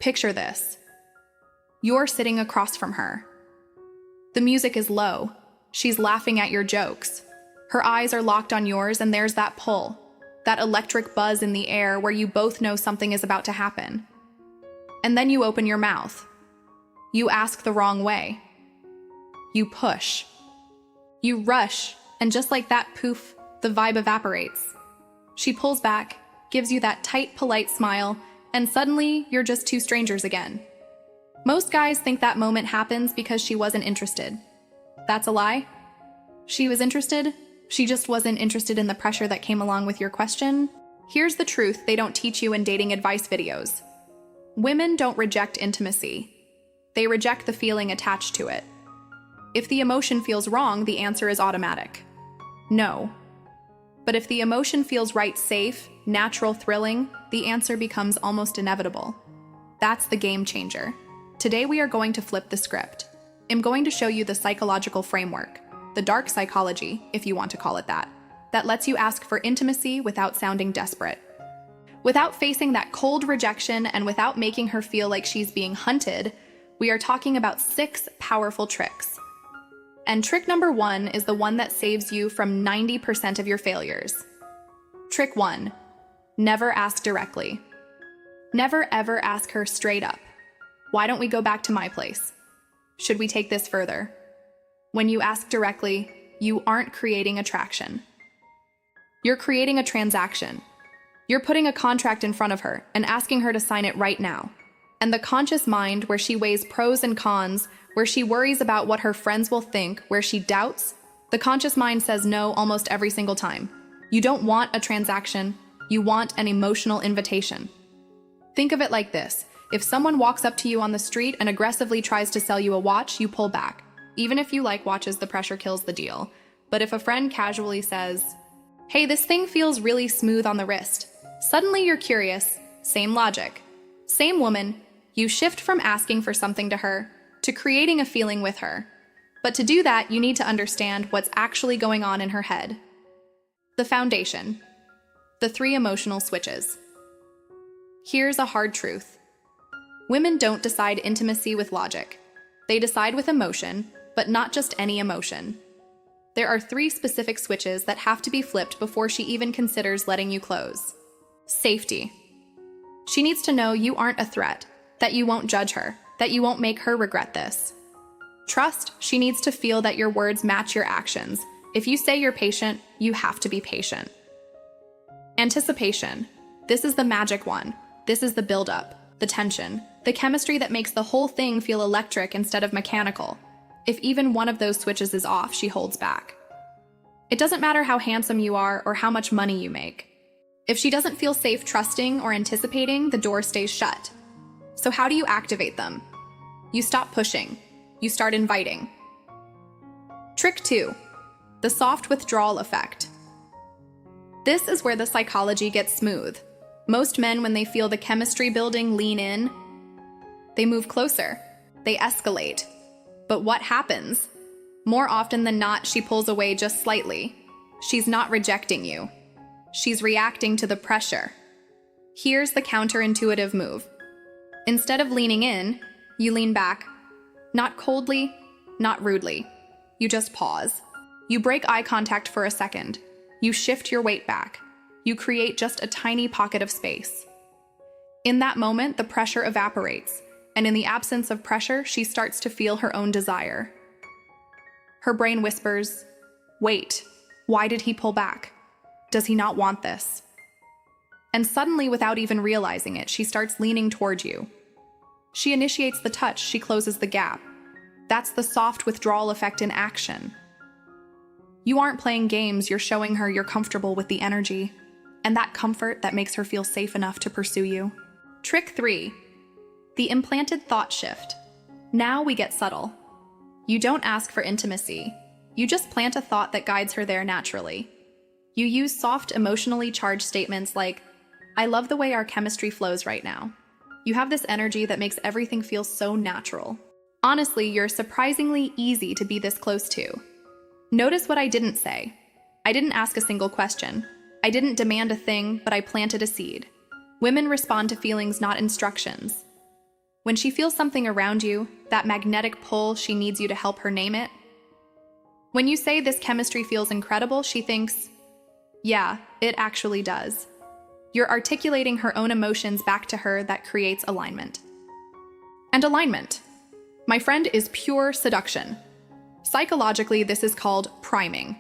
Picture this. You're sitting across from her. The music is low. She's laughing at your jokes. Her eyes are locked on yours, and there's that pull, that electric buzz in the air where you both know something is about to happen. And then you open your mouth. You ask the wrong way. You push. You rush, and just like that, poof, the vibe evaporates. She pulls back, gives you that tight, polite smile, and suddenly you're just two strangers again. Most guys think that moment happens because she wasn't interested. That's a lie. She was interested. She just wasn't interested in the pressure that came along with your question. Here's the truth they don't teach you in dating advice videos. Women don't reject intimacy. They reject the feeling attached to it. If the emotion feels wrong, the answer is automatic. No. But if the emotion feels right, safe, natural, thrilling, the answer becomes almost inevitable. That's the game changer. Today we are going to flip the script. I'm going to show you the psychological framework, the dark psychology, if you want to call it that lets you ask for intimacy without sounding desperate. Without facing that cold rejection and without making her feel like she's being hunted, we are talking about 6 powerful tricks. And trick number 1 is the one that saves you from 90% of your failures. Trick 1, never ask directly. Never ever ask her straight up. Why don't we go back to my place? Should we take this further? When you ask directly, you aren't creating attraction. You're creating a transaction. You're putting a contract in front of her and asking her to sign it right now. And the conscious mind, where she weighs pros and cons, where she worries about what her friends will think, where she doubts, the conscious mind says no almost every single time. You don't want a transaction. You want an emotional invitation. Think of it like this. If someone walks up to you on the street and aggressively tries to sell you a watch, you pull back. Even if you like watches, the pressure kills the deal. But if a friend casually says, "Hey, this thing feels really smooth on the wrist," suddenly you're curious. Same logic. Same woman. You shift from asking for something to her to creating a feeling with her. But to do that, you need to understand what's actually going on in her head. The foundation. The 3 emotional switches. Here's a hard truth. Women don't decide intimacy with logic. They decide with emotion, but not just any emotion. There are 3 specific switches that have to be flipped before she even considers letting you close. Safety. She needs to know you aren't a threat, that you won't judge her, that you won't make her regret this. Trust. She needs to feel that your words match your actions. If you say you're patient, you have to be patient. Anticipation. This is the magic one. This is the buildup, the tension, the chemistry that makes the whole thing feel electric instead of mechanical. If even one of those switches is off, she holds back. It doesn't matter how handsome you are or how much money you make. If she doesn't feel safe trusting or anticipating, the door stays shut. So how do you activate them? You stop pushing. You start inviting. Trick 2, the soft withdrawal effect. This is where the psychology gets smooth. Most men, when they feel the chemistry building, lean in. They move closer. They escalate. But what happens? More often than not, she pulls away just slightly. She's not rejecting you. She's reacting to the pressure. Here's the counterintuitive move. Instead of leaning in, you lean back. Not coldly, not rudely. You just pause. You break eye contact for a second. You shift your weight back. You create just a tiny pocket of space. In that moment, the pressure evaporates, and in the absence of pressure, she starts to feel her own desire. Her brain whispers, "Wait, why did he pull back? Does he not want this?" And suddenly, without even realizing it, she starts leaning toward you. She initiates the touch, she closes the gap. That's the soft withdrawal effect in action. You aren't playing games, you're showing her you're comfortable with the energy, and that comfort that makes her feel safe enough to pursue you. Trick 3, the implanted thought shift. Now we get subtle. You don't ask for intimacy. You just plant a thought that guides her there naturally. You use soft, emotionally charged statements like, "I love the way our chemistry flows right now." You have this energy that makes everything feel so natural. Honestly, you're surprisingly easy to be this close to. Notice what I didn't say. I didn't ask a single question. I didn't demand a thing, but I planted a seed. Women respond to feelings, not instructions. When she feels something around you, that magnetic pull, she needs you to help her name it. When you say this chemistry feels incredible, she thinks, yeah, it actually does. You're articulating her own emotions back to her that creates alignment. And alignment, my friend, is pure seduction. Psychologically, this is called priming.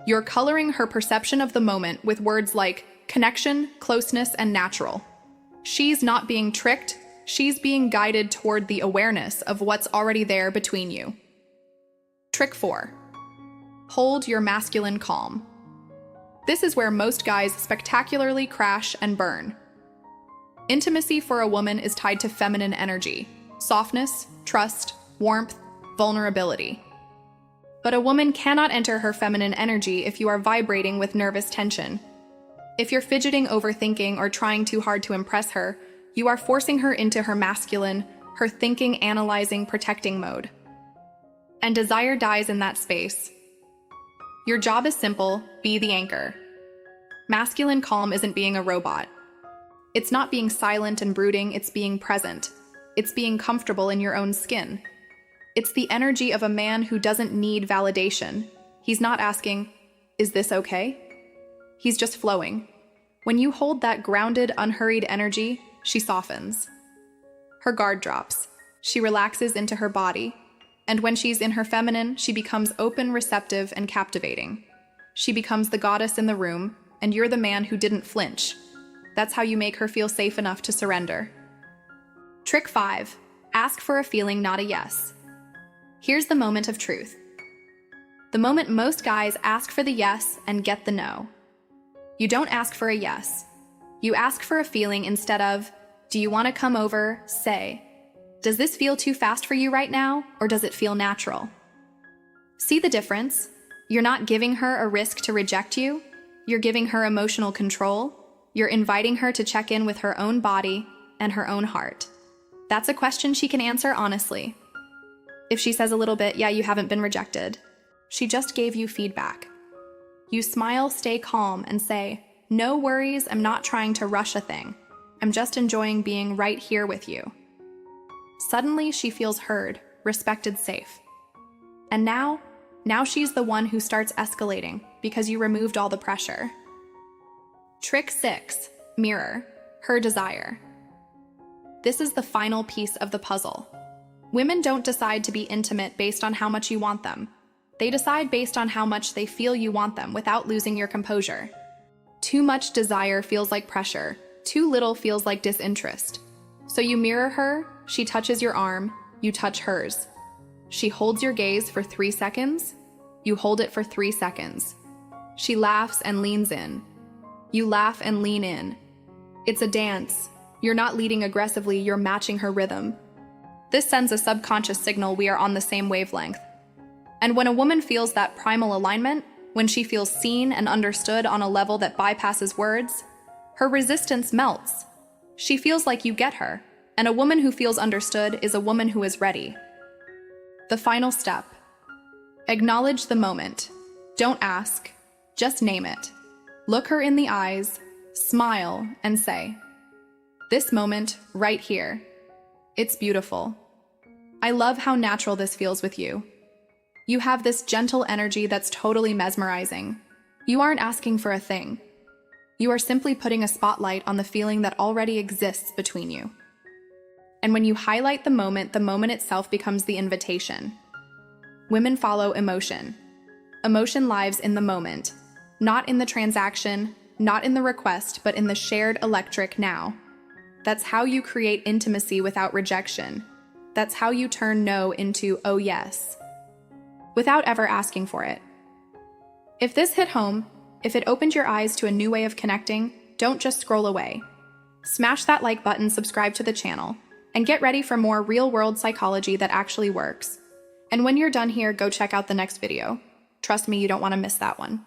You're coloring her perception of the moment with words like connection, closeness, and natural. She's not being tricked, she's being guided toward the awareness of what's already there between you. Trick 4. Hold your masculine calm. This is where most guys spectacularly crash and burn. Intimacy for a woman is tied to feminine energy, softness, trust, warmth, vulnerability. But a woman cannot enter her feminine energy if you are vibrating with nervous tension. If you're fidgeting, overthinking, or trying too hard to impress her, you are forcing her into her masculine, her thinking, analyzing, protecting mode. And desire dies in that space. Your job is simple: be the anchor. Masculine calm isn't being a robot. It's not being silent and brooding, it's being present. It's being comfortable in your own skin. It's the energy of a man who doesn't need validation. He's not asking, is this okay? He's just flowing. When you hold that grounded, unhurried energy, she softens. Her guard drops. She relaxes into her body. And when she's in her feminine, she becomes open, receptive, and captivating. She becomes the goddess in the room, and you're the man who didn't flinch. That's how you make her feel safe enough to surrender. Trick 5. Ask for a feeling, not a yes. Here's the moment of truth. The moment most guys ask for the yes and get the no. You don't ask for a yes. You ask for a feeling instead of, do you want to come over? Say, does this feel too fast for you right now, or does it feel natural? See the difference? You're not giving her a risk to reject you. You're giving her emotional control. You're inviting her to check in with her own body and her own heart. That's a question she can answer honestly. If she says a little bit, yeah, you haven't been rejected, she just gave you feedback. You smile, stay calm, and say, no worries, I'm not trying to rush a thing. I'm just enjoying being right here with you. Suddenly, she feels heard, respected, safe. And now she's the one who starts escalating because you removed all the pressure. Trick 6. Mirror her desire. This is the final piece of the puzzle. Women don't decide to be intimate based on how much you want them. They decide based on how much they feel you want them without losing your composure. Too much desire feels like pressure. Too little feels like disinterest. So you mirror her, she touches your arm, you touch hers. She holds your gaze for 3 seconds, you hold it for 3 seconds. She laughs and leans in. You laugh and lean in. It's a dance. You're not leading aggressively, you're matching her rhythm. This sends a subconscious signal we are on the same wavelength. And when a woman feels that primal alignment, when she feels seen and understood on a level that bypasses words, her resistance melts. She feels like you get her, and a woman who feels understood is a woman who is ready. The final step. Acknowledge the moment. Don't ask, just name it. Look her in the eyes, smile, and say, this moment, right here. It's beautiful. I love how natural this feels with you. You have this gentle energy that's totally mesmerizing. You aren't asking for a thing. You are simply putting a spotlight on the feeling that already exists between you. And when you highlight the moment itself becomes the invitation. Women follow emotion. Emotion lives in the moment, not in the transaction, not in the request, but in the shared electric now. That's how you create intimacy without rejection. That's how you turn no into oh yes, without ever asking for it. If this hit home, if it opened your eyes to a new way of connecting, don't just scroll away. Smash that like button, subscribe to the channel, and get ready for more real-world psychology that actually works. And when you're done here, go check out the next video. Trust me, you don't want to miss that one.